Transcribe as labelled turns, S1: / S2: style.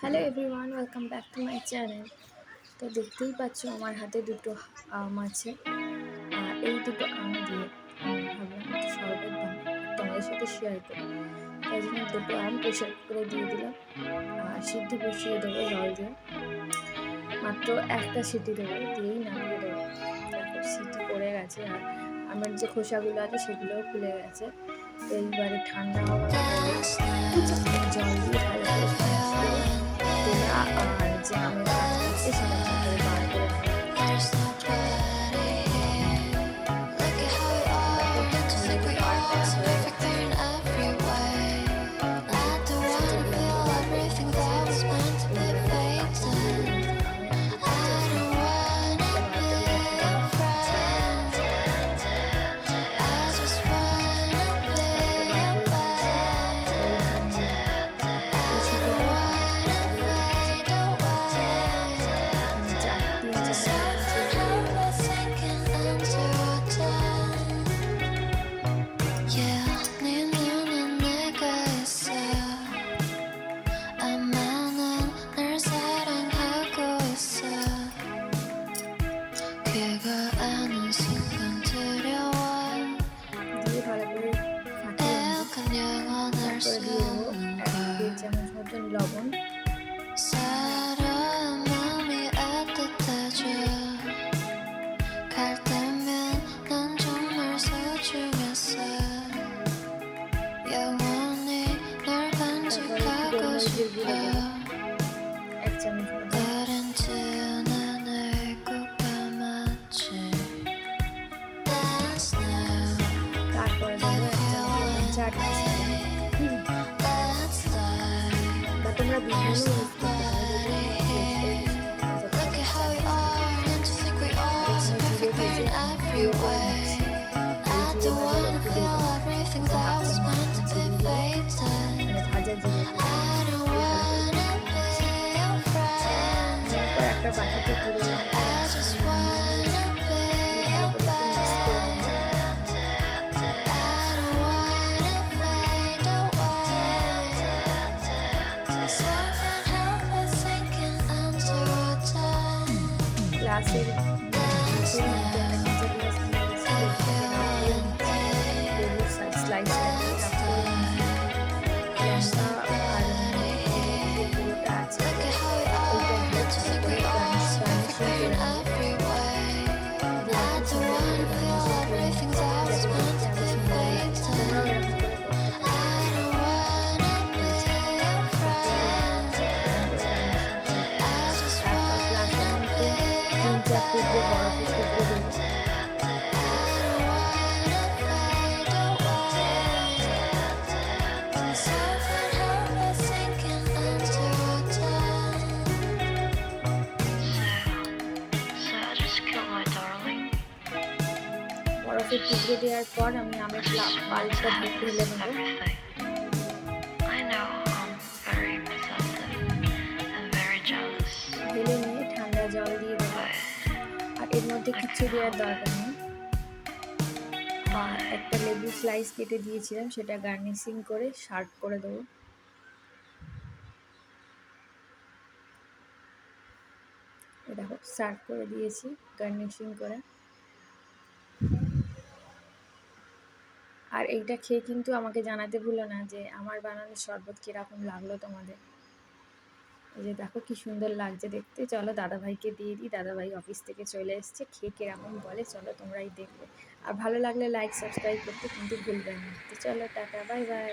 S1: Hello everyone, welcome back to my channel. তো দেখতেই পাচ্ছ আমার হাতে দুটো আম আছে। এই দুটো আম দিয়ে আমি ভাবলাম একটু শরবত বানাই আর তোমাদের সাথে শেয়ার করি। তাই জন্য দুটো আম প্রেশার কুকারে দিয়ে দিলাম আর সিদ্ধ বসিয়ে দেবো জল দিয়ে। মাত্র একটা সিটি দেবো, দিয়েই নামিয়ে দেবো। দেখো সিটি পড়ে গেছে আর আমার যে খোসাগুলো আছে সেগুলোও খুলে গেছে। তো এইবারে ঠান্ডা হওয়ার পরে জল দিয়ে ভালো করে স্ম্যাশ করে তোলা আর যে আমের কাঠটা আছে সেটা ভালো করে বার করে দিয়ে ভালো করে ফাটিয়ে তারপরে দিয়ে দেবো 1 চামচ মতন লবণ। গোলমরিচের গুঁড়ো দেবো 1 চামচ মতো। তারপরে দেবো 1 চামচ চাট মশলা বা তোমরা বিভিন্ন ইউজ করতে ভাজা জিরে একটা বাটিতে তুলে গ্লাসের স্লাইস বরফের টুকরো দেওয়ার পর আমি আমের পাল্পটা ঢেলে নেবো। ঢেলে নিয়ে ঠান্ডা জল দিয়ে দেবো আর এর মধ্যে কিছু দেওয়ার দরকার নেই। আর একটা লেবু স্লাইস কেটে দিয়েছিলাম, সেটা গার্নিশিং করে সার্ভ করে দেবো। দেখো সার্ভ করে দিয়েছি গার্নিশিং করে। আর এইটা খেয়ে কিন্তু আমাকে জানাতে ভুলো না যে আমার বানানো শরবত কীরকম লাগলো তোমাদের। এই যে দেখো কি সুন্দর লাগছে দেখতে। চলো দাদাভাইকে দিয়ে দিই, দাদাভাই অফিস থেকে চলে এসছে, খেয়ে কীরকম বলে চলো তোমরাই দেখবে। আর ভালো লাগলে লাইক সাবস্ক্রাইব করতে কিন্তু ভুলবেন না। তো চলো টাটা, বাই বাই।